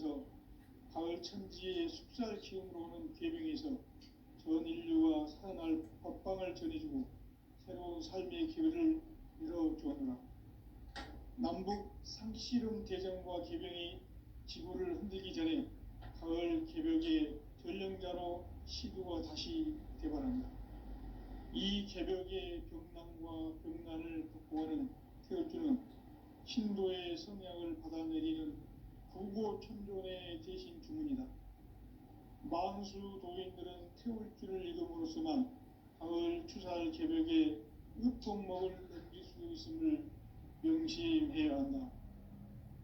하면서 가을 천지의 숲살 기운으로 오는 계병에서 전 인류가 살아날 법방을 전해주고 새로운 삶의 기회를 열어주었노라. 남북 상씨름 대전과 계병이 지구를 흔들기 전에 가을 개벽의 전령자로 시두가 다시 대발한다. 이 개벽의 병난과 병난을 극복하는 태어주는 신도의 성약을 받아내리는 구고천존의 대신 주문이다. 만수 도인들은 태울주를 읽음으로써만 가을 추살 개벽의 읍곡목을 넘길 수 있음을 명심해야 한다.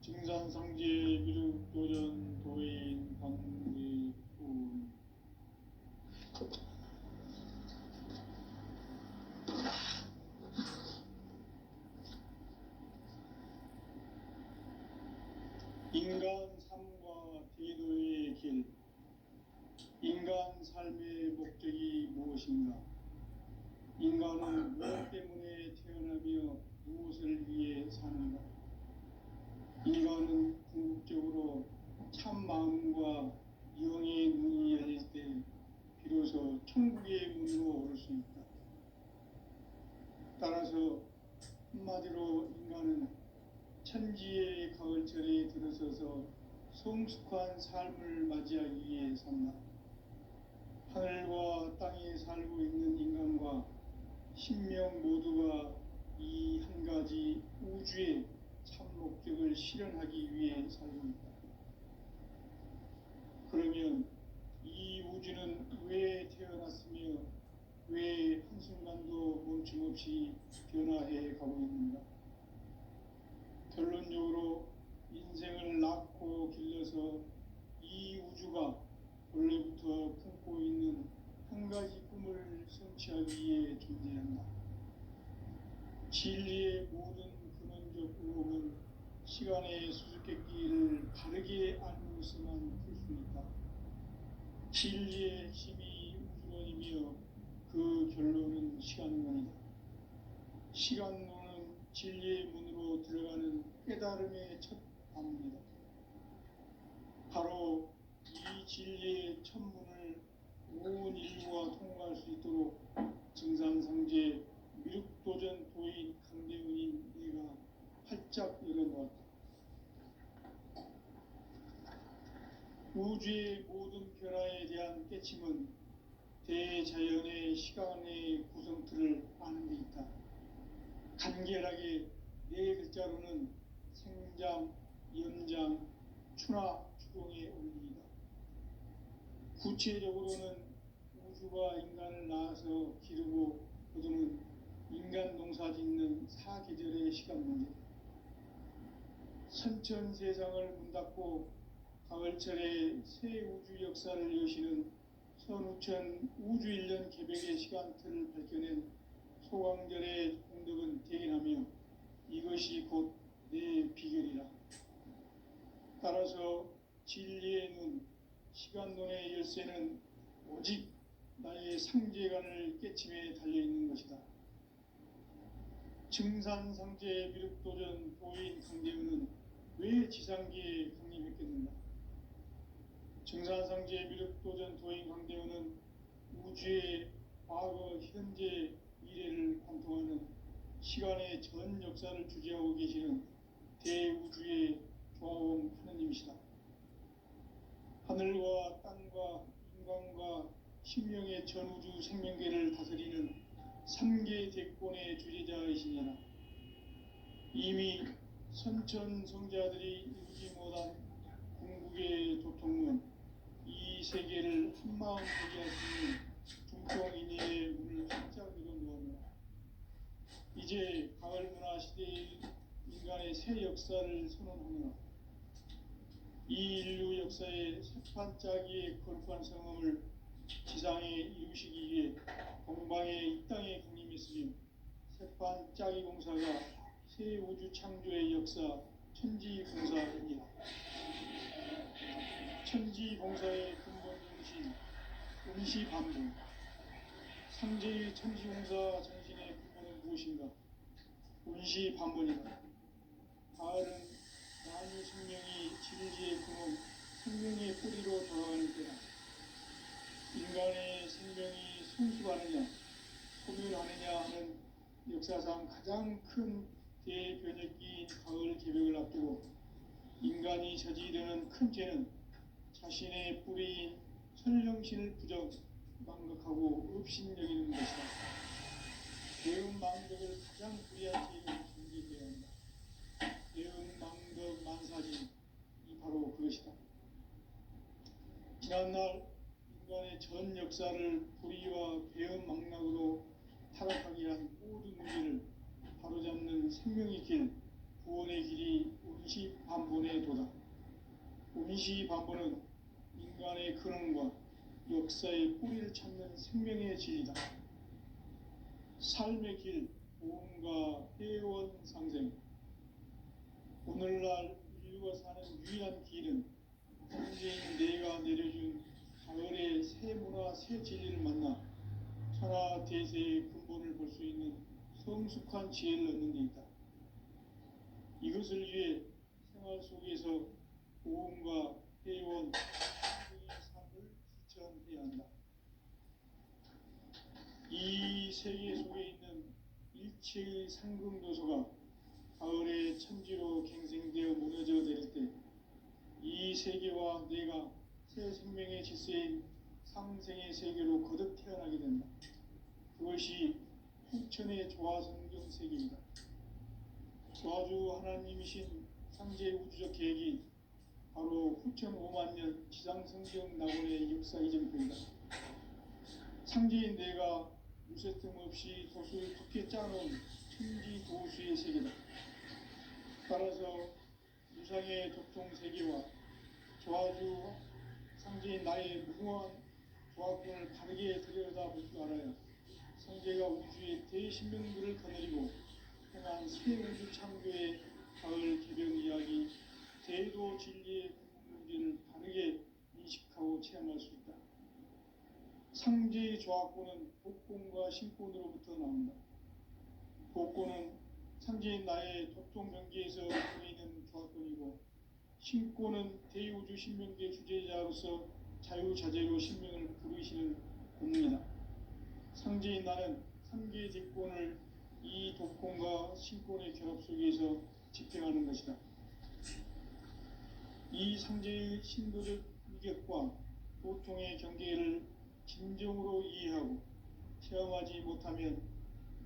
증산상제 미륵도전 도인 강대군. 인간 삶과 대도의 길. 인간 삶의 목적이 무엇인가? 인간은 무엇 때문에 태어나며 무엇을 위해 사는가? 인간은 궁극적으로 참 마음과 영의 눈이 열릴 때 비로소 천국의 문으로 오를 수 있다. 따라서 한마디로 인간은 천지의 가을철에 들어서서 성숙한 삶을 맞이하기 위해 산다. 하늘과 땅에 살고 있는 인간과 신명 모두가 이 한 가지 우주의 참 목적을 실현하기 위해 살고 있다. 그러면 이 우주는 왜 태어났으며 왜 한순간도 멈춤없이 변화해 가고 있는가? 결론적으로 인생을 낳고 길러서 이 우주가 원래부터 품고 있는 한 가지 꿈을 성취하기 위해 존재한다. 진리의 모든 근원적 의혹은 시간의 수수께끼를 바르게 알고서만 풀 수 있다. 진리의 핵심이 우주론이며 그 결론은 시간론이다. 시간론은 진리의 문으로 들어가는 깨달음의 첫 방문이다. 바로 이 진리의 첫 문을 온 인류가 통과할 수 있도록 증산상제 미륵도전 도인 강대훈인 내가 활짝 열어놓았다. 우주의 모든 변화에 대한 깨침은 대자연의 시간의 구성틀을 아는 데 있다. 간결하게 네 글자로는 생장, 연장, 추나 추동의 원리이다. 구체적으로는 우주가 인간을 낳아서 기르고 거두는 인간 농사 짓는 사계절의 시간 문제다. 선천 세상을 문 닫고 가을철에 새 우주 역사를 여시는 선우천 우주일년 개벽의 시간틀을 밝혀낸 소강절의 공덕은 대견하며 이것이 곧 내 비결이라. 따라서 진리의 눈, 시간론의 열쇠는 오직 나의 상제관을 깨침에 달려있는 것이다. 증산상제 미륵도전 도인 강대훈은 왜 지상계에 강림했겠는가? 증산상제 미륵도전 도인 강대훈은 우주의 과거, 현재, 미래를 관통하는 시간의 전 역사를 주재하고 계시는 대우주의 조화원 하느님이시다. 하늘과 땅과 인간과 신명의 전우주 생명계를 다스리는 3계 대권의 주제자이시니라. 이미 선천성자들이 이루지 못한 궁극의 도통은 이 세계를 한마음 되게 할 수 있는 중통인의의 문을 활짝 열어놓았노라. 이제 가을 문화 시대의 인간의 새 역사를 선언하노라. 이 인류 역사의 새판짜기의 거룩한 성험을 지상에 이루시기 위해 동방의 이 땅에 강림했으며 새판짜기 공사가 새 우주 창조의 역사 천지공사입니다. 천지공사의 근본 정신 응시반복. 상제의 천지공사 정신의 근본은 무엇인가? 응시반복이다. 가을은 만유 생명이 진리의 근원, 뿌리로 돌아가는 때다. 인간의 생명이 성숙하느냐 소멸하느냐 하는 역사상 가장 큰 대변혁기인 가을 개벽을 앞두고 인간이 저지르는 큰 죄는 자신의 뿌리인 천령신을 부정 망각하고 업신여기는 것이다. 대음망덕을 가장 불의한 죄로 정죄해야 한다. 대음망덕 만사진이 바로 그것이다. 지난날 인간의 전 역사를 불의와 배은망락으로 타락하게 한 모든 문제를 바로잡는 생명의 길, 구원의 길이 운시반본의 도다. 운시반본은 인간의 근원과 역사의 뿌리를 찾는 생명의 진리다. 삶의 길, 보험과 회원 상생. 오늘날 인류가 사는 유일한 길은 현재인 내가 내려준 가을의 새 문화, 새 진리를 만나 천하 대세의 근본을 볼 수 있는 성숙한 지혜를 얻는 데 있다. 이것을 위해 생활 속에서 보험과 회원, 상생의 삶을 실천해야 한다. 이 세계 속에 있는 일체의 상금도서가 가을의 천지로 갱생되어 무너져 내릴 때 이 세계와 내가 새 생명의 질서인 상생의 세계로 거듭 태어나게 된다. 그것이 후천의 조화성경 세계이다. 조화주 하나님이신 상제 우주적 계획이 바로 후천 5만 년 지상성경 낙원의 역사 이전표이다. 상제인 내가 무쇠 틈 없이 도수를 굳게 짜놓은 천지 도수의 세계다. 따라서 유상의 독종 세계와 조화주 상제인 나의 무궁한 조화권을 바르게 들여다볼 줄 알아야 상제가 우주의 대신명들을 거느리고 행한 새 우주 창조의 가을 개벽 이야기, 대도 진리의 문제를 바르게 인식하고 체험할 수 있다. 상제의 조화권은 복권과 신권으로부터 나온다. 복권은 상제인 나의 독종 경계에서 보이는 조화권이고, 신권은 대우주 신명계 주제자로서 자유자재로 신명을 부르시는 본능이다. 상제인 나는 상계 제권을 이 독권과 신권의 결합 속에서 집행하는 것이다. 이 상제의 신도적 위격과 보통의 경계를 진정으로 이해하고 체험하지 못하면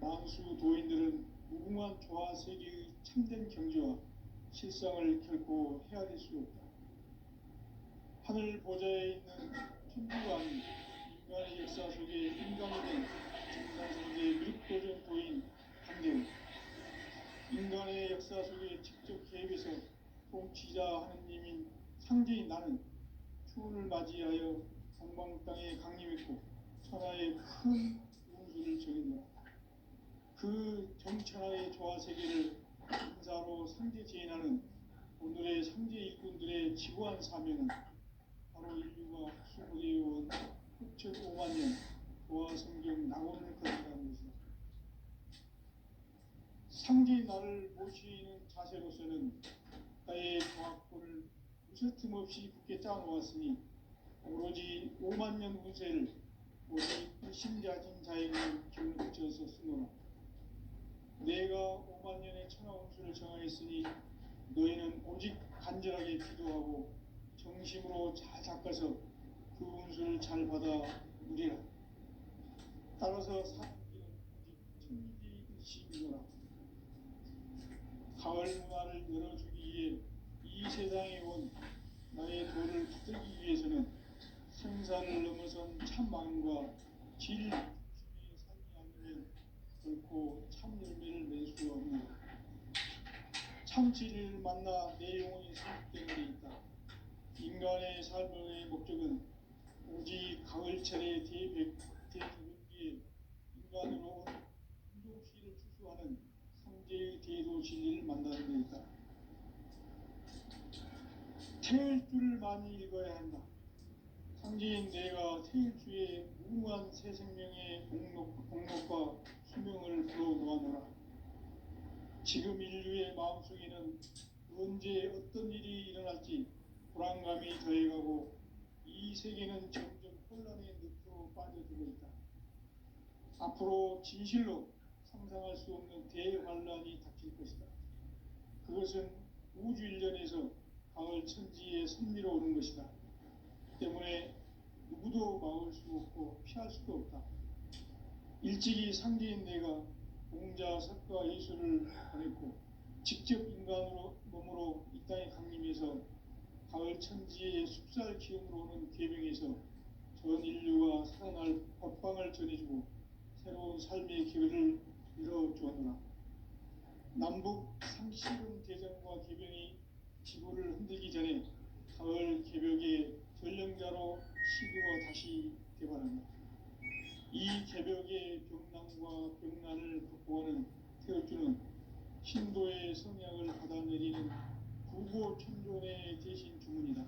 만수 도인들은 무궁한 조화 세계의 참된 경지와 실상을 결코 헤아릴 수 없다. 하늘 보좌에 있는 천주가 인간의 역사 속에 인간이 된 정상세계의 밀도전 도인 강대우, 인간의 역사 속에 직접 개입해서 통치자 하느님인 상제인 나는 추운을 맞이하여 동방 땅에 강림했고 천하의 큰 운수를 적인노라. 그 정천하의 조화 세계를 인사로 상제 제인하는 오늘의 상제 일꾼들의 지구한 사명은 바로 인류가 수고되어온 후천 5만 년 조화 성경 낙원을 거듭하는 것이다. 상제의 나를 모시는 자세로서는 나의 조화권을 무쇠틈 없이 굳게 짜놓았으니 오로지 5만 년 운세를 오직 불신자진 자에게 기운을 붙여서 쓰노라. 내가 5만 년의 천하 운수를 정하였으니 너희는 오직 간절하게 기도하고 정심으로 잘 닦아서 그 운수를 잘 받아 누리라. 따라서 사는 길은 오직 천리일시이노라. 가을 문화를 열어주기 위해 이 세상에 온 나의 도를 붙들기 위해서는 생사를 넘어선 참 마음과 질 중에 살지 않으면 결코 참 열매를 낼 수가 없는 참 진리를 만나 내 영혼이 성숙되는 데 있다. 인간의 삶의 목적은 오직 가을철의 대개벽기에 인간으로 온 운동시를 추수하는 상제의 대도 진리를 만나는 데 있다. 태일주를 많이 읽어야 한다. 상제인 내가 태일주의 무궁한 새 생명의 공록과 수명을 불어놓아노라. 지금 인류의 마음속에는 언제 어떤 일이 일어날지 불안감이 더해가고 이 세계는 점점 혼란의 늪으로 빠져들고 있다. 앞으로 진실로 상상할 수 없는 대환란이 닥칠 것이다. 그것은 우주 일련에서 가을 천지의 섭리로 오는 것이다. 때문에 누구도 막을 수 없고 피할 수도 없다. 일찍이 상제인 내가 공자, 석가, 예수를 보냈고 직접 인간으로 몸으로 이 땅에 강림해서 가을 천지의 숲살 기운으로 오는 계명에서 전 인류가 살아날 법방을 전해주고 새로운 삶의 기회를 열어주었노라. 남북 상시름 대전과 개병이 지구를 흔들기 전에 가을 개벽의 전령자로 시구가 다시 개발한다. 이 개벽의 병난과 병난을 극복하는 태어주는 신도의 성약을 받아내리는 구고천존의 대신 주문이다.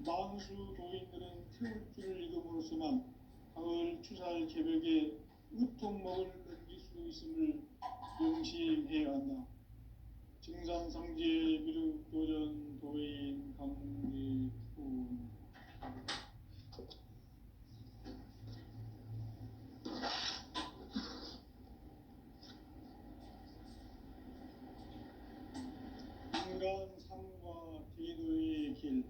만수 도인들은 태울주를 읽음으로써만 가을 추살 개벽에 으통먹을 넘길 수 있음을 명심해야 한다. 증산상제 미륵도전 도인 강대품. 인간 삶과 제도의 길.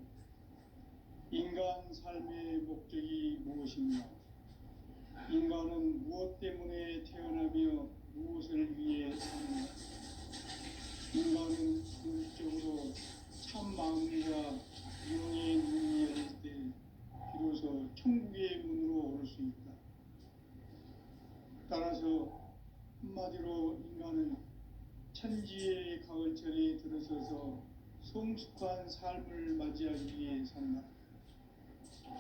인간 삶의 목적이 무엇인가? 인간은 무엇 때문에 태어나며 무엇을 위해 사는가? 인간은 궁극적으로 참 마음과 영의 눈이 열릴 때 비로소 천국의 문으로 오를 수 있다. 따라서 한마디로 인간은 천지의 가을철에 들어서서 성숙한 삶을 맞이하기 위해 산다.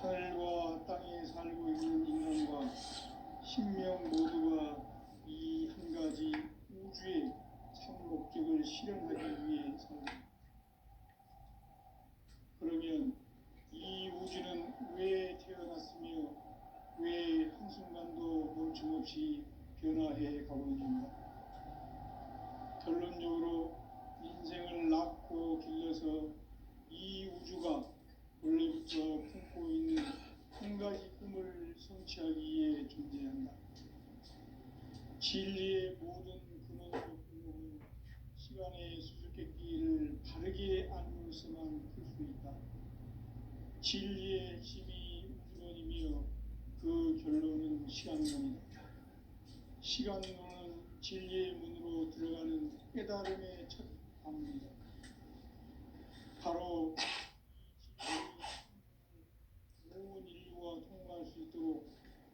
하늘과 땅에 살고 있는 인간과 신명 모두가 이 한 가지 우주의 참 목적을 실현하기 위해 산다. 그러면 이 우주는 왜 태어났으며 왜 한순간도 멈춤없이 변화해 가고 있는가? 결론적으로 인생을 낳고 길러서 이 우주가 원래부터 품고 있는 한 가지 꿈을 성취하기 위해 존재한다. 진리의 모든 근원과 근원은 시간의 수수께끼를 바르게 알므로서만 풀 수 있다. 진리의 핵심이 우주론이며 그 결론은 시간론이다. 시간론은 진리의 문으로 들어가는 깨달음의 첫 방문이다. 바로 온 인류가 통과할 수 있도록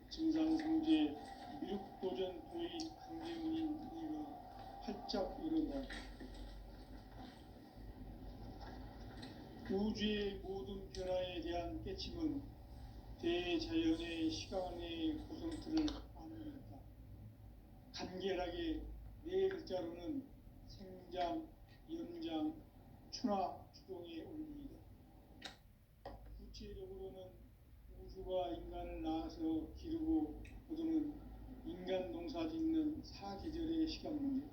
증산상제 미륵도전 도인 강제문인 우리가 활짝 열어다. 우주의 모든 변화에 대한 깨침은 대자연의 시간의 구성틀을 아무렸다. 간결하게 네 글자로는 생장, 연장, 추나 추동의 원리이다. 구체적으로는 우주가 인간을 낳아서 기르고 거두는 인간 농사 짓는 사계절의 시간 문제.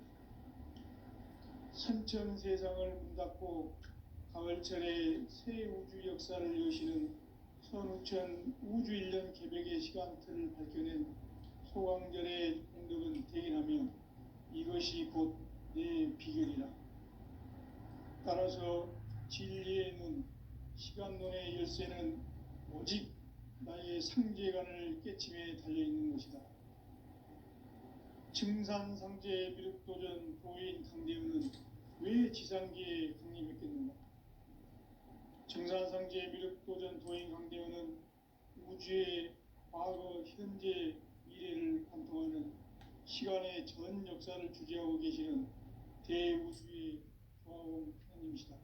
선천 세상을 문 닫고 가을철에 새 우주 역사를 여시는 선우천 우주 일년 개벽의 시간틀을 밝혀낸 소강절의 공덕은 대견하며 이것이 곧 내 비결이라. 따라서 진리의 눈, 시간론의 열쇠는 오직 나의 상제관을 깨침에 달려있는 것이다. 증산상제 미륵도전 도인 강대우는 왜 지상계에 강림했겠는가? 증산상제 미륵도전 도인 강대우는 우주의 과거, 현재, 미래를 관통하는 시간의 전 역사를 주재하고 계시는 대우주의 조화원 하나님이시다.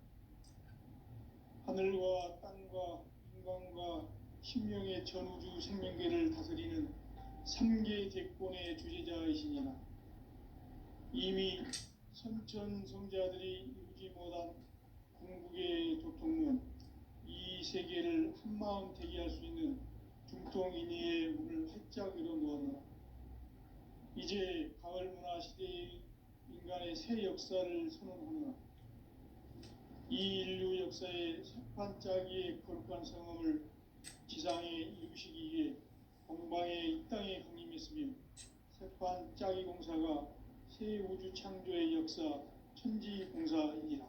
하늘과 땅과 인간과 신명의 전우주 생명계를 다스리는 3개 대권의 주제자이시니라. 이미 선천성자들이 이루지 못한 궁극의 도통문, 이 세계를 한마음 되게 할 수 있는 중통인의의 문을 활짝 열어놓았노라. 이제 가을 문화 시대의 인간의 새 역사를 선언하노라. 이 인류 역사의 첫 반짝이의 거룩한 성음을 지상에 이루시기 위해 공방에 이 땅에 강림했으며 세판 짜기 공사가 새 우주 창조의 역사 천지봉사이니라.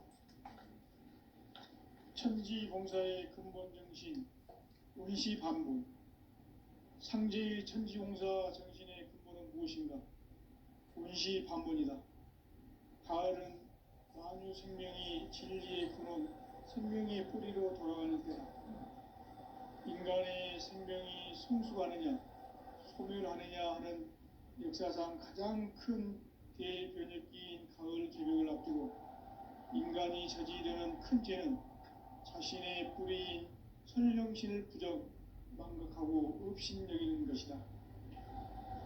천지봉사의 근본 정신 운시반본. 상제의 천지공사 정신의 근본은 무엇인가? 운시반본이다. 가을은 만유 생명이 진리의 근원, 생명의 뿌리로 돌아가는 때다. 인간의 생명이 성숙하느냐, 소멸하느냐 하는 역사상 가장 큰 대변혁기인 가을 개벽을 앞두고 인간이 저지르는 큰 죄는 자신의 뿌리인 선령신을 망각하고 업신여기는 것이다.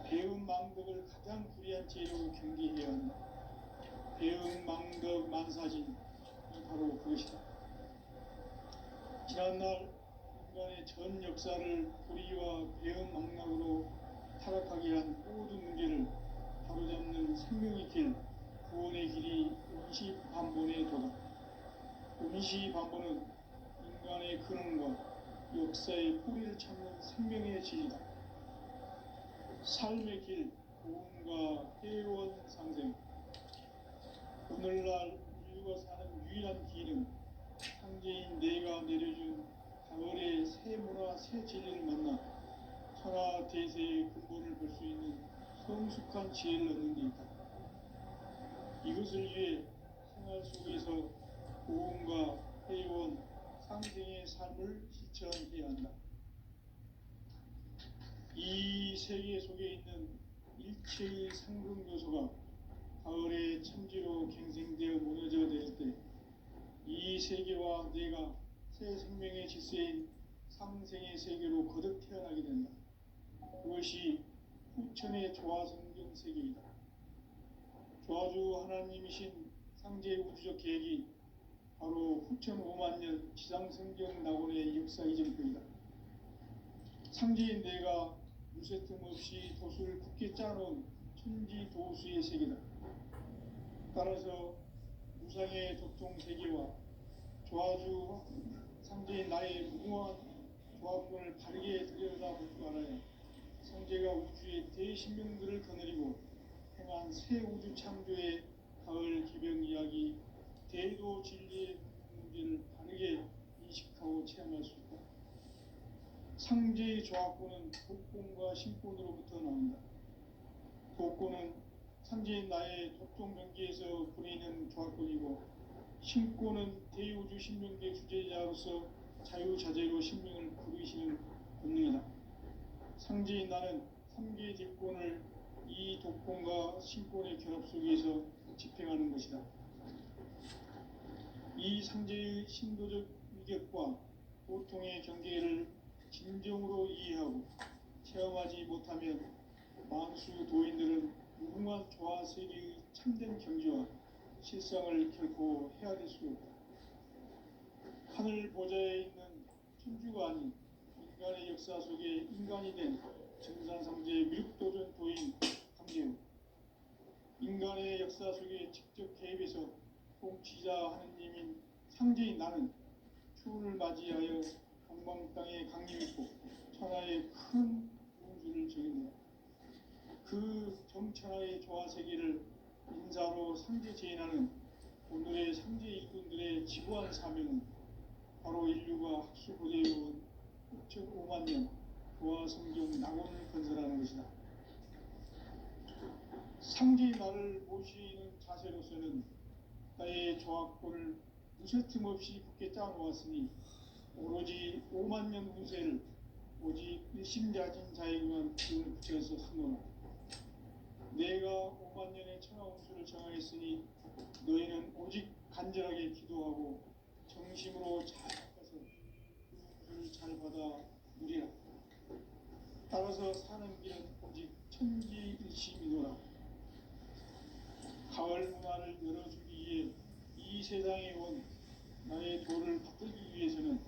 배은망덕을 가장 불의한 죄로 경계해야 한다. 배은망덕 만사진이 바로 그것이다. 지난날 인간의 전 역사를 불의와 배은망락으로 타락하게 한 모든 문제를 바로잡는 생명의 길, 구원의 길이 운시반본의 도다. 운시반본은 인간의 근원과 역사의 뿌리를 찾는 생명의 진리다. 삶의 길, 고음과 회원 상생. 오늘날 인류가 사는 유일한 길은 상제인 내가 내려준 가을의 새 문화, 새 진리를 만나 천하 대세의 근본을 볼 수 있는 성숙한 지혜를 얻는 데 있다. 이것을 위해 생활 속에서 고음과 회원 상생의 삶을 실천해야 한다. 이 세계 속에 있는 일체의 상승 요소가 가을의 천지로 갱생되어 무너져 내릴 때 이 세계와 내가 새 생명의 질서인 상생의 세계로 거듭 태어나게 된다. 그것이 후천의 조화성경 세계이다. 조화주 하나님이신 상제 우주적 계획이 바로 후천 5만 년 지상성경 낙원의 역사 이전표이다. 상제인 내가 무쇠틈 없이 도수를 굳게 짜놓은 천지 도수의 세계다. 따라서 무상의 도통 세계와 조화주 상제인 나의 무궁한 조합권을 바르게 들여다볼 줄 알아야 상제가 우주의 대신명들을 거느리고 행한 새 우주 창조의 가을 기병 이야기, 대도 진리의 문제를 바르게 인식하고 체험할 수 있다. 상제의 조합권은 독권과 신권으로부터 나온다. 독권은 상제인 나의 독종명기에서 부리는 조합권이고, 신권은 대우주 신명계 주제자로서 자유자재로 신명을 부르시는 본능이다. 상제인 나는 3개의 뒷권을 이 독권과 신권의 결합 속에서 집행하는 것이다. 이 상제의 신도적 위격과 고통의 경계를 진정으로 이해하고 체험하지 못하면 만수 도인들은 무궁한 조화 세계의 참된 경지와 실상을 결코 헤아릴 수 없다. 하늘 보좌에 있는 천주가 아닌 인간의 역사 속에 인간이 된 정산상제의 미륵도전 도인 강제우, 인간의 역사 속에 직접 개입해서 통치자 하느님인 상제인 나는 추운을 맞이하여 동방 땅에 강림했고 천하의 큰 운수를 적인다. 그 정천하의 조화 세계를 인사로 상제 제인하는 오늘의 상제 일꾼들의 지구한 사명은 바로 인류가 학수고대해온 5만 년 조화 성경 낙원을 건설하는 것이다. 상제의 나를 모시는 자세로서는 나의 조합권을 무쇠틈 없이 굳게 짜놓았으니 오로지 5만 년 운세를 오직 일심자진 자에게만 기운을 붙여서 하노라. 내가 5만 년의 천하 운수를 정하였으니 너희는 오직 간절하게 기도하고 정심으로 잘 닦아서 그 운수를 잘 받아 누리라. 따라서 사는 길은 오직 천지일심이노라. 가을 문화를 열어주기 위해 이 세상에 온 나의 도를 붙들기 위해서는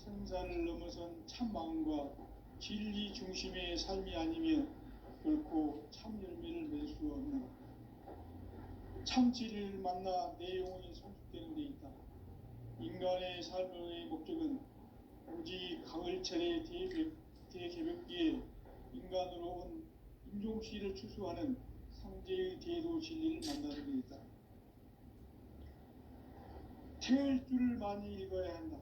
생사를 넘어선 참 마음과 진리 중심의 삶이 아니면 결코 참 열매를 맺을 수 없는 참 진리를 만나 내 영혼이 성숙되는 데 있다. 인간의 삶의 목적은 오직 가을 가을철의 대개벽기에 인간으로 온 인종씨를 추수하는 상제의 대도 진리를 만나게 되었다. 태을 줄을 많이 읽어야 한다.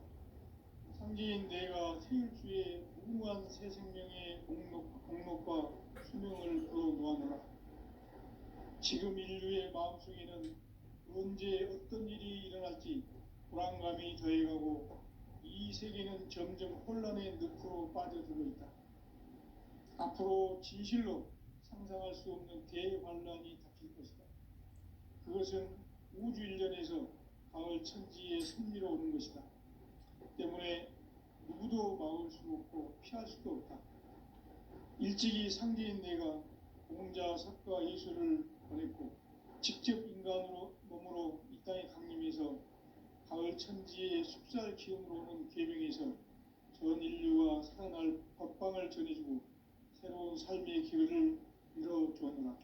상제인 내가 태을주의 무궁한 새 생명의 공목과 수명을 풀어놓아노라. 지금 인류의 마음속에는 언제 어떤 일이 일어날지 불안감이 더해가고 이 세계는 점점 혼란의 늪으로 빠져들고 있다. 앞으로 진실로 상상할 수 없는 대환란이 닥칠 것이다. 그것은 우주 일련에서 가을 천지의 섭리로 오는 것이다. 때문에 누구도 막을 수 없고 피할 수도 없다. 일찍이 상제인 내가 공자, 석가, 예수를 보냈고 직접 인간으로 몸으로 이 땅에 강림해서 가을 천지의 숲살 기운으로 오는 계명에서 전 인류와 살아날 법방을 전해주고 새로운 삶의 기회를 열어주었노라.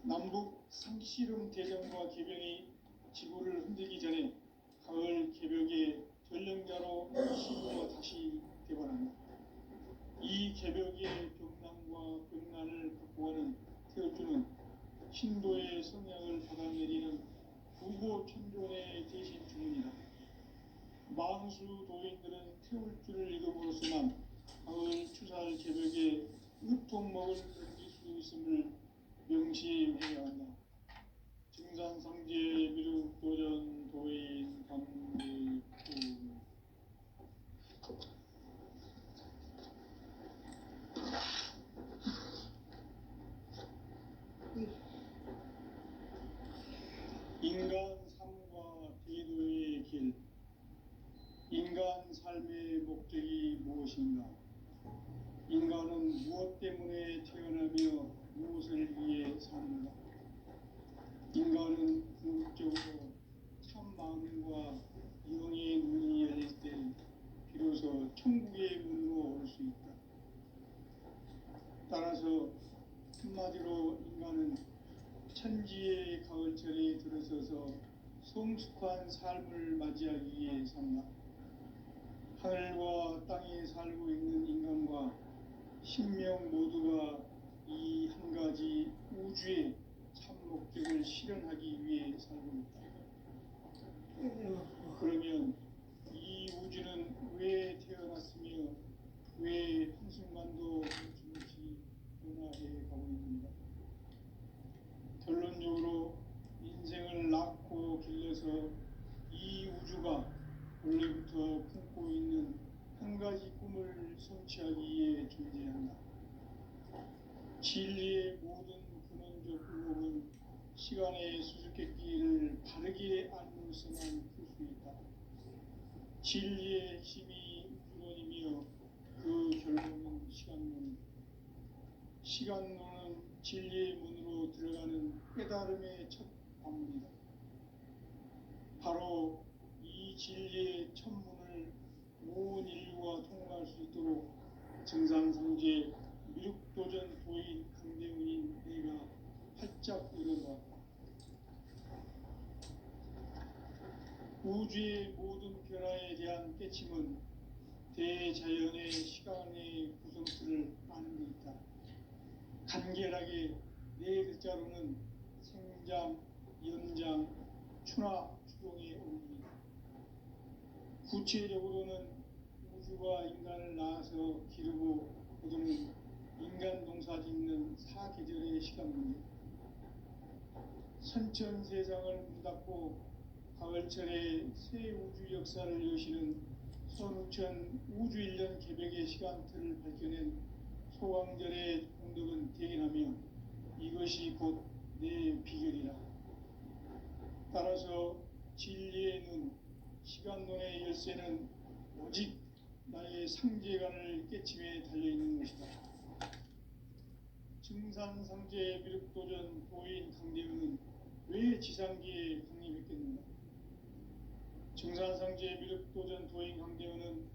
남북 상씨름 대전과 계병이 지구를 흔들기 전에 가을 개벽의 전령자로 시구가 다시 개발한다. 이 개벽의 병난과 병난을 극복하는 태을주는 신도의 성향을 받아내리는 부고 천존의 대신 주문이다. 만수 도인들은 태울주를 읽음으로써만 가을 추살 개벽에 으통먹을 넘길 수 있음을 명시해야 한다. 증산상제 미륵도전 도인 강대구 인간 삶과 대도의 길. 인간 삶의 목적이 무엇인가? 인간은 무엇 때문에 태어나며 무엇을 위해 사는가? 인간은 궁극적으로 참 마음과 영의 눈이 열릴 때 비로소 천국의 문으로 올 수 있다. 따라서 한마디로 인간은 천지의 가을철에 들어서서 성숙한 삶을 맞이하기 위해 산다. 하늘과 땅에 살고 있는 인간과 신명 모두가 이 한 가지 우주의 참 목적을 실현하기 위해 살고 있다. 그러면 이 우주는 왜 태어났으며 왜 한순간도 멈춤없이 변화해 가고 있는가? 결론적으로 인생을 낳고 길러서 이 우주가 원래부터 품고 있는 한 가지 꿈을 성취하기 위해 존재한다. 진리의 모든 근원적 의혹은 시간의 수수께끼를 바르게 알므로서만 풀 수 있다. 진리의 핵심이 우주론이며 그 결론은 시간론이다. 시간론은 진리의 문으로 들어가는 깨달음의 첫 관문이다. 바로 이 진리의 첫 문을 온 인류가 통과할 수 있도록 증산상제 미륵도전 도인 강대훈인 내가 활짝 열어놓았다. 우주의 모든 변화에 대한 깨침은 대자연의 시간의 구성틀을 아는 데 있다. 간결하게 네 글자로는 생장, 연장, 추나 추동의 원리이다. 구체적으로는 우주가 인간을 낳아서 기르고 거두는 인간 농사 짓는 사계절의 시간 문제. 선천 세상을 문닫고 가을철에 새 우주 역사를 여시는 선우천 우주 1년 개벽의 시간틀을 밝혀낸 소강절의 공덕은 대견하며 이것이 곧 내 비결이라. 따라서 진리의 눈, 시간론의 열쇠는 오직 나의 상제관을 깨침에 달려있는 것이다. 증산상제 미륵도전 도인 강대훈은 왜 지상기에 강림했겠는가? 증산상제 미륵도전 도인 강대훈은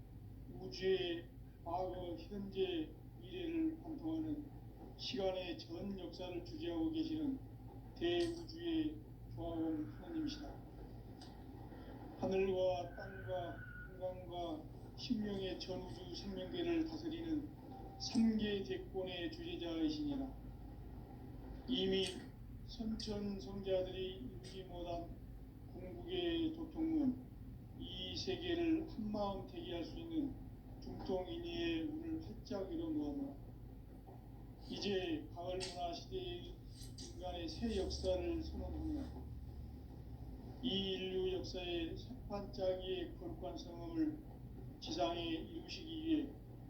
우주의 과거, 현재, 미래를 관통하는 시간의 전 역사를 주재하고 계시는 대우주의 조화원 하나님이시다. 하늘과 땅과 인간과 신명의 전우주 생명계를 다스리는 3계 대권의 주제자이시니라. 이미 선천성자들이 이루지 못한 궁극의 도통문 이 세계를 한마음 대기할 수 있는 중통인의의 문을 활짝 열어놓았노라. 이제 가을 문화 시대의 인간의 새 역사를 선언합니다. 이 인류 역사의 새판짜기의 거룩한 성험을 지상에 이루시기 위해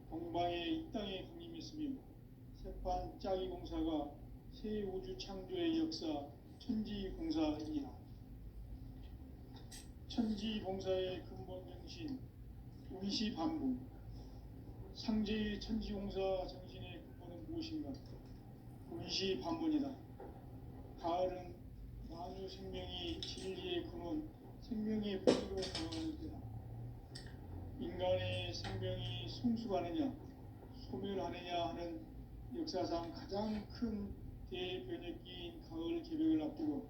동방의 이 땅에 강림했으며 새판짜기 공사가 새 우주 창조의 역사 천지공사이니라. 천지공사의 근본 정신 운시반복. 상제의 천지공사 정신의 근본은 무엇인가? 운시반복이다. 가을은 만유 생명이 진리의 근원 생명의 뿌리로 돌아가는 때다. 인간의 생명이 성숙하느냐 소멸하느냐 하는 역사상 가장 큰 대변혁기인 가을 개벽을 앞두고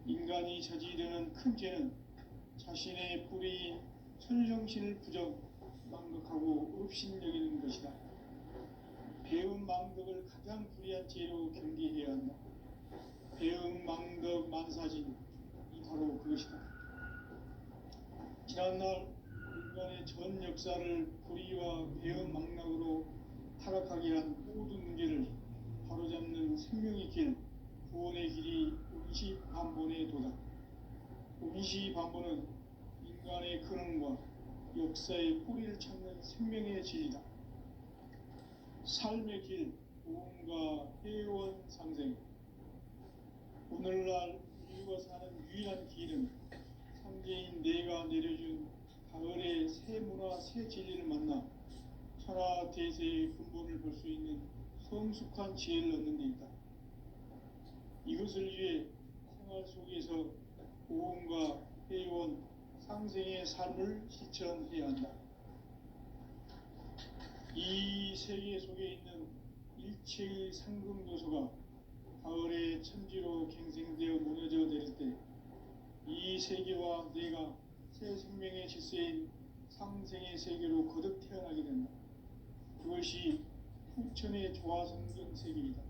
인간이 저지르는 큰 죄는 자신의 뿌리인 천정신을 망각하고 업신여기는 것이다. 배운 망덕을 가장 불의한 죄로 경계해야 한다. 배운 망덕 만사진 이 바로 그것이다. 지난날 인간의 전 역사를 불의와 배운 망락으로 타락하게 한 모든 문제를 바로잡는 생명의 길, 구원의 길이 운시반본의 도다. 운시반본은 인간의 근원과 역사의 뿌리를 찾는 생명의 진리다. 삶의 길, 보험과 회원 상생. 오늘날 인류가 사는 유일한 길은 상제인 내가 내려준 가을의 새 문화, 새 진리를 만나 천하 대세의 근본을 볼 수 있는 성숙한 지혜를 얻는 데 있다. 이것을 위해 생활 속에서 보험과 회원, 상생의 삶을 실천해야 한다. 이 세계 속에 있는 일체의 상금 요소가 가을의 천지로 갱생되어 무너져 내릴 때 이 세계와 내가 새 생명의 질서인 상생의 세계로 거듭 태어나게 된다. 그것이 후천의 조화성경 세계이다.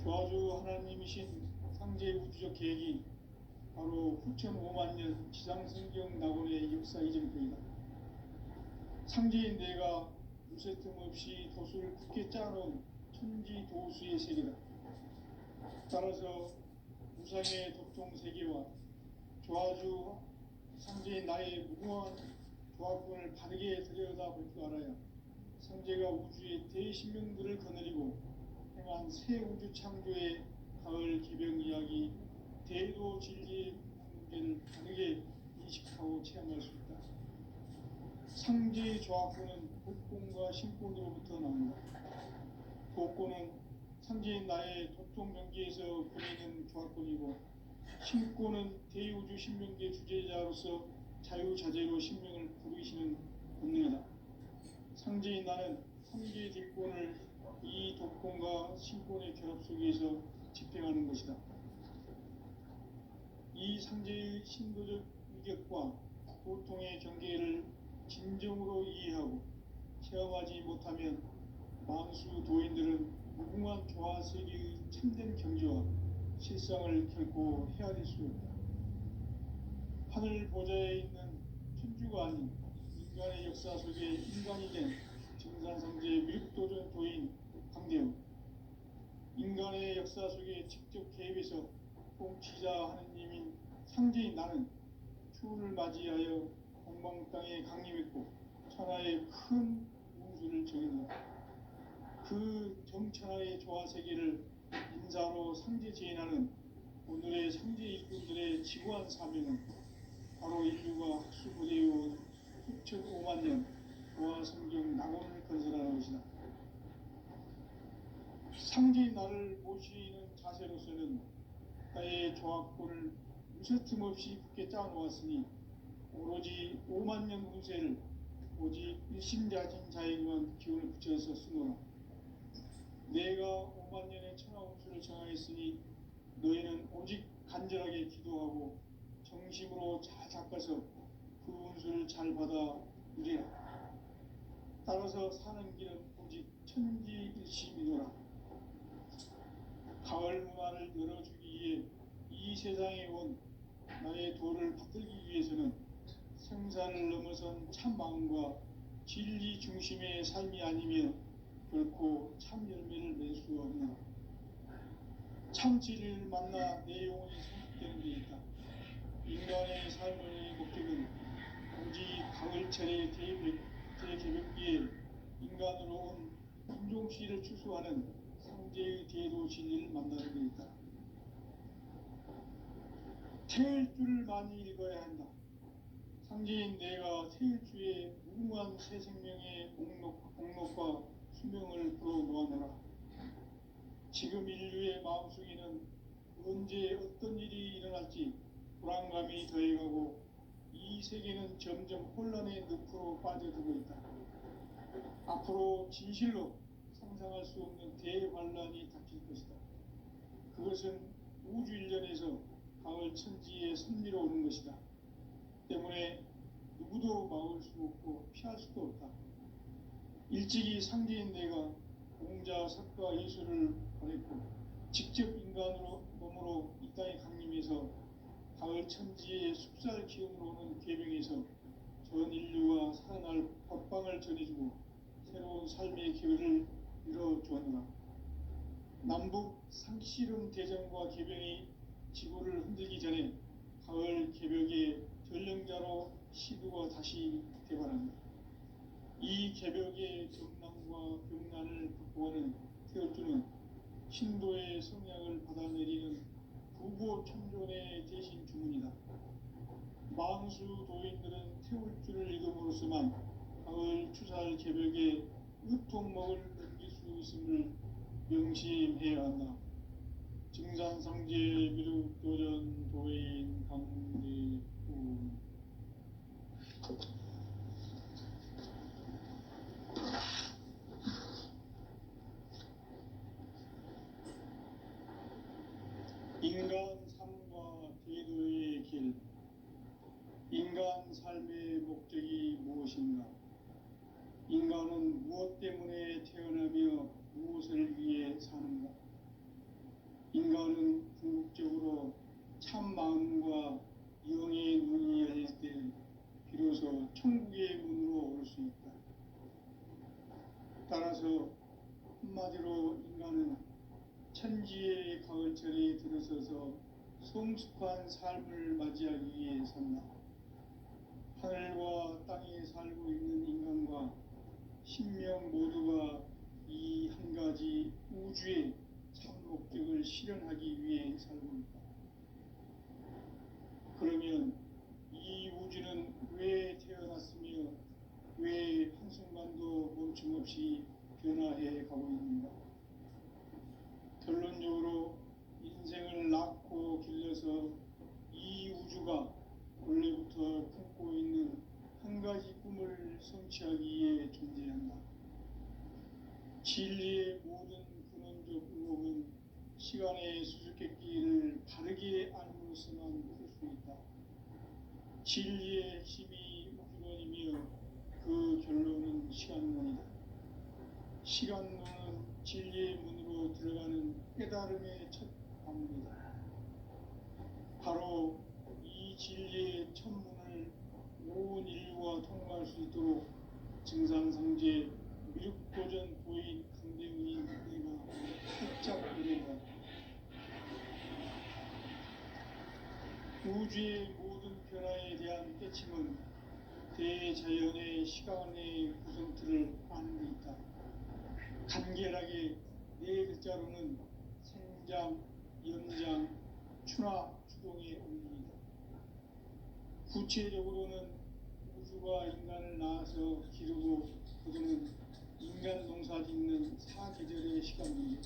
조화주 하나님이신 상제 우주적 계획이 바로 후천 5만 년 지상성경 낙원의 역사 이전표이다. 상제인 내가 무쇠 틈 없이 도수를 굳게 짜놓은 천지 도수의 세계다. 따라서 무상의 도통 세계와 조화주 상제인 나의 무궁한 조합권을 바르게 들여다볼 줄 알아야 상제가 우주의 대신명들을 거느리고 행한 새 우주 창조의 가을 기병 이야기 대도 진리의 문제를 바르게 인식하고 체험할 수 있다. 상제의 조합권은 복권과 신권으로부터 나온다. 복권은 상제인 나의 도통 경계에서 그리는 조합권이고 신권은 대우주 신명계 주제자로서 자유자재로 신명을 부르시는 본능이다. 상제인 나는 상제의 뒷권을 이 독권과 신권의 결합 속에서 집행하는 것이다. 이 상제의 신도적 위격과 고통의 경계를 진정으로 이해하고 체험하지 못하면 만수 도인들은 무궁한 조화세계의 참된 경지와 실상을 결코 헤아릴 수 없다. 하늘 보좌에 있는 천주가 아닌 인간의 역사 속에 인간이 된 증산상제 미륵도전 도인 강대우, 인간의 역사 속에 직접 개입해서 통치자 하느님인 상제인 나는 추후를 맞이하여 동방 땅에 강림했고 천하의 큰 운수를 정했노라. 그 정천하의 조화세계를 인사로 상제 제인하는 오늘의 상제 일꾼들의 지구한 사명은 바로 인류가 학수부대해온 후천 5만 년 조화성경 낙원을 건설하는 것이다. 상제인 나를 모시는 자세로서는 나의 조합권을 무쇠틈 없이 굳게 짜놓았으니 오로지 5만 년 운세를 오직 일심자진 자에게만 기운을 붙여서 쓰노라. 내가 5만 년의 천하 운수를 정하였으니 너희는 오직 간절하게 기도하고 정심으로 잘 닦아서 그 운수를 잘 받아 누리라. 따라서 사는 길은 오직 천지일심이노라. 가을 문화를 열어주기 위해 이 세상에 온 나의 도를 붙들기 위해서는 생사를 넘어선 참 마음과 진리 중심의 삶이 아니면 결코 참 열매를 맺을 수 없노라. 참 진리를 만나 내 영혼이 성숙되는 데 있다. 인간의 삶의 목적은 오직 가을철의 대개벽기에 인간으로 온 인종씨를 추수하는 상제의 대도 진리를 만나는 데 있다. 태일주를 많이 읽어야 한다. 상제인 내가 태일주의 무궁한 새 생명의 목록과 수명을 풀어놓아내라. 지금 인류의 마음속에는 언제 어떤 일이 일어날지 불안감이 더해가고 이 세계는 점점 혼란의 늪으로 빠져들고 있다. 앞으로 진실로 상상할 수 없는 대환란이 닥칠 것이다. 그것은 우주 일련에서 가을 천지의 섭리로 오는 것이다. 때문에 누구도 막을 수 없고 피할 수도 없다. 일찍이 상제인 내가 공자, 석가, 예수를 보냈고 직접 인간으로 몸으로 이 땅에 강림해서 가을 천지의 숲살 기운으로 오는 계명에서 전 인류와 살아날 법방을 전해주고 새로운 삶의 기회를 열어주었노라. 남북 상씨름 대전과 개병이 지구를 흔들기 전에 가을 개벽의 전령자로 시두가 다시 대발합니다. 이 개벽의 경난과 병난을 극복하는 태울주는 신도의 성약을 받아내리는 부고 천존의 대신 주문이다. 망수 도인들은 태울주를 읽음으로써만 가을 추살 개벽의 으통먹을 넘길 수 있음을 명심해야 한다. 증산상제 미륵도전 도인 강대구. 인간 삶과 제도의 길. 인간 삶의 목적이 무엇인가? 인간은 무엇 때문에 태어나며 무엇을 위해 사는가? 인간은 궁극적으로 참 마음과 영의 눈이 열릴 때 비로소 천국의 문으로 올 수 있다. 따라서 한마디로 인간은 천지의 가을철에 들어서서 성숙한 삶을 맞이하기 위해 산다. 하늘과 땅에 살고 있는 인간과 신명 모두가 이 한 가지 우주의 참 목적을 실현하기 위해 살고 있다. 그러면 이 우주는 왜 태어났으며 왜 한순간도 멈춤없이 변화해 가고 있는가? 결론적으로 인생을 낳고 길러서 이 우주가 원래부터 품고 있는 한 가지 꿈을 성취하기 위해 존재한다. 진리의 모든 근원적 의혹은 시간의 수수께끼를 바르게 알므로서만 풀 수 있다. 진리의 핵심이 우주론이며 그 결론은 시간론이다. 시간론은 진리의 문으로 들어가는 깨달음의 첫 방문이다. 바로 이 진리의 첫 문을 온 인류가 통과할 수 있도록 증산상제 미륵도전 도인 강대우인 내가 살짝 이래다. 우주의 모든 변화에 대한 깨침은 대자연의 시간의 구성틀을 아는 데 있다. 간결하게 네 글자로는 생장, 연장, 추나 추동의 원리이다. 구체적으로는 우주가 인간을 낳아서 기르고 거두는 인간 농사 짓는 사계절의 시간입니다.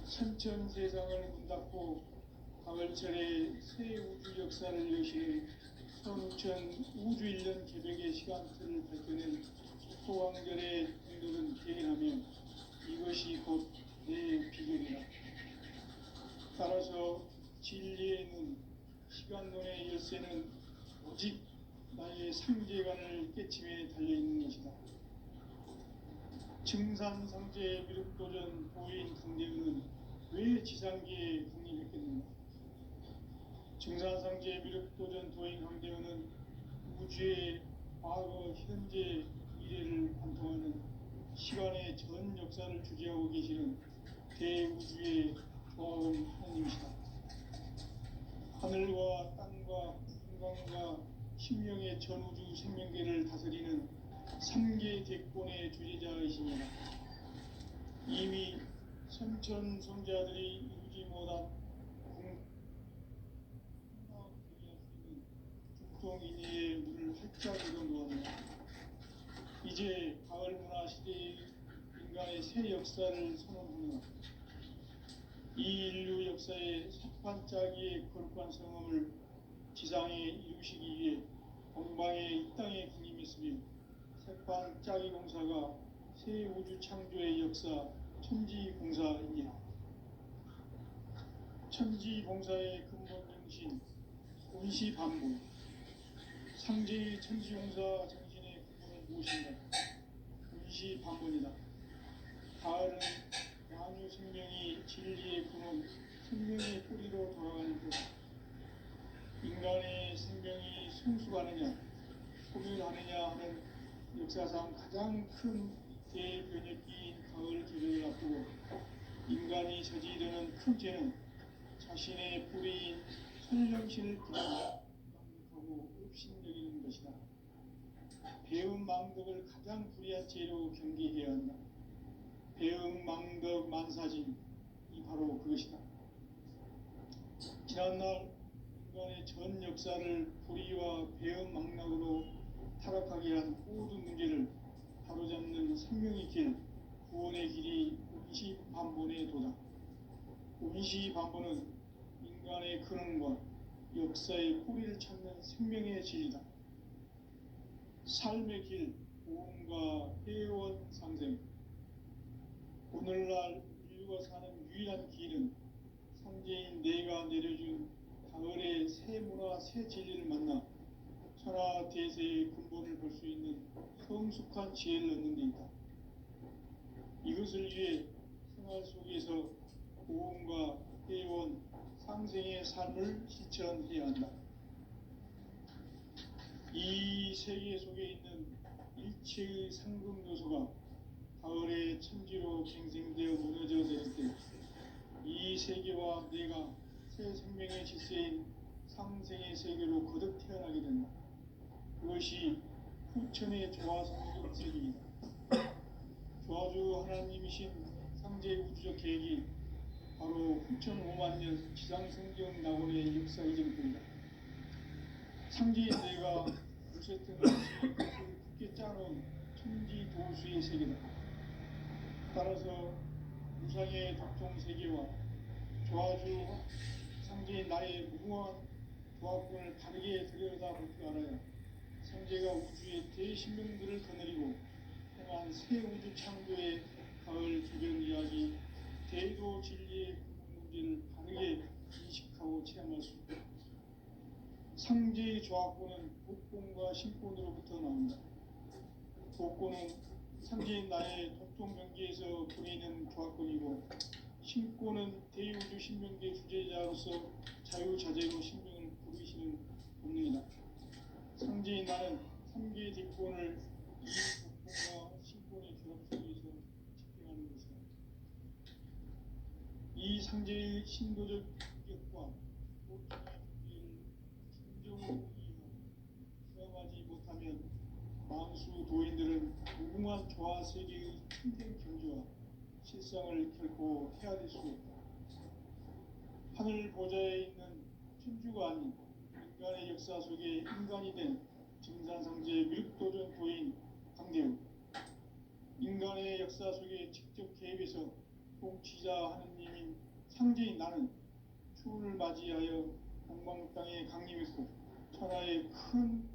천천 세상을 문 닫고 가을철에 새 우주 역사를 여시는 선우천 우주일년 개벽의 시간틀을 밝혀낸 소왕절의 분들은 대견하며 이것이 곧 내 비결이다. 따라서 진리의 눈, 시간론의 열쇠는 오직 나의 상제관을 깨침에 달려있는 것이다. 증산상제 미륵도전 도인 강대우는 왜 지상계에 강림했겠는가? 증산상제 미륵도전 도인 강대우는 우주의 과거, 현재, 미래를 관통하는 시간의 전 역사를 주재하고 계시는 대우주의 조화원 하나님이시다. 하늘과 땅과 인간과 신명의 전우주 생명계를 다스리는 삼계 대권의 주제자이시니라. 이미 선천 성자들이 이루지 못한 국동인의의 문을 활짝 열어놓았다. 이제 가을 문화 시대의 인간의 새 역사를 선언하며 이 인류 역사의 첫 반짝이의 거룩한 성음을 지상에 이루시기 위해 공방에 이 땅에 강림했으며 색반짝이 공사가 새 우주 창조의 역사 천지공사이니라. 천지공사의 근본 정신 운시반복, 상제의 천지공사 정신의 근본은 무엇인가? 운시반복이다. 가을은 만유 생명이 진리의 근원, 생명의 뿌리로 돌아가는 것. 인간의 생명이 성숙하느냐, 소멸하느냐 하는 역사상 가장 큰 대변혁기인 가을 계절을 앞두고 인간이 저지르는 큰 죄는 자신의 뿌리인 설령신을 부정하고 업신여기는 것이다. 배음 망덕을 가장 불의한 죄로 경계해야 한다. 배음 망덕 만사진이 바로 그것이다. 지난날 인간의 전 역사를 불의와 배음 망락으로 타락하게 한 모든 문제를 바로잡는 생명의 길, 구원의 길이 운시반본에 도다. 운시반본은 인간의 근원과 역사의 뿌리를 찾는 생명의 진리다. 삶의 길, 보험과 회원 상생. 오늘날 인류가 사는 유일한 길은 상제인 내가 내려준 가을의 새 문화, 새 진리를 만나 천하 대세의 근본을 볼 수 있는 성숙한 지혜를 얻는 데 있다. 이것을 위해 생활 속에서 보험과 회원, 상생의 삶을 실천해야 한다. 이 세계 속에 있는 일체의 상금 요소가 가을의 천지로 갱생되어 무너져 내릴 때 이 세계와 내가 새 생명의 질서인 상생의 세계로 거듭 태어나게 된다. 그것이 후천의 조화성적 세계이다. 조화주 하나님이신 상제 우주적 계획이 바로 후천 5만년 지상성경 낙원의 역사 이전일 뿐이다. 상제인 내가 무쇠등을 굳게 짜놓은 천지 도수의 세계다. 따라서 무상의 독종 세계와 조화주 상제인 나의 무궁한 조합군을 다르게 들여다볼 줄 알아야 상제가 우주의 대신명들을 거느리고 행한 새 우주 창조의 가을 개변 이야기, 대도 진리의 근본 문제를 다르게 인식하고 체험할 수 있다. 상제의 조합군은 복권과 신권으로부터 나온다. 복권은 상제인 나의 독종 경계에서 보내는 조합권이고, 신권은 대우주 신명계 주제자로서 자유자재로 신명을 부르시는 본능이다. 상제인 나는 3개의 뒷권을 이 복권과 신권의 결합 속에서 집행하는 것이다. 이 상제의 신도적 인격과 보통의 경계를 진정으로 이해하고 수행하지 못하면 만수 도인들은 무궁한 조화 세계의 참된 경지와 실상을 결코 헤아릴 수 없다. 하늘 보좌에 있는 천주가 아닌 인간의 역사 속에 인간이 된 증산상제 미륵도전 도인 강대우, 인간의 역사 속에 직접 개입해서 통치자 하느님인 상제인 나는 추운을 맞이하여 동방 땅에 강림했고 천하의 큰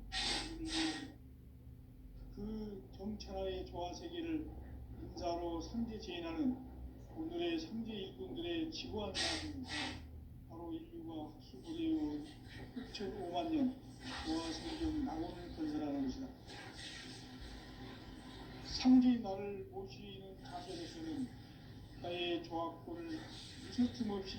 그 정천하의 조화세계를 인사로 상제 제인하는 오늘의 상제 일꾼들의 지구한 나라입니다. 바로 인류가 학수부대해온 6,500만 년 도와 성경 낙원을 건설하는 것이다. 상주의 나를 모시는 자세로서는 나의 조합골을 무서틈 없이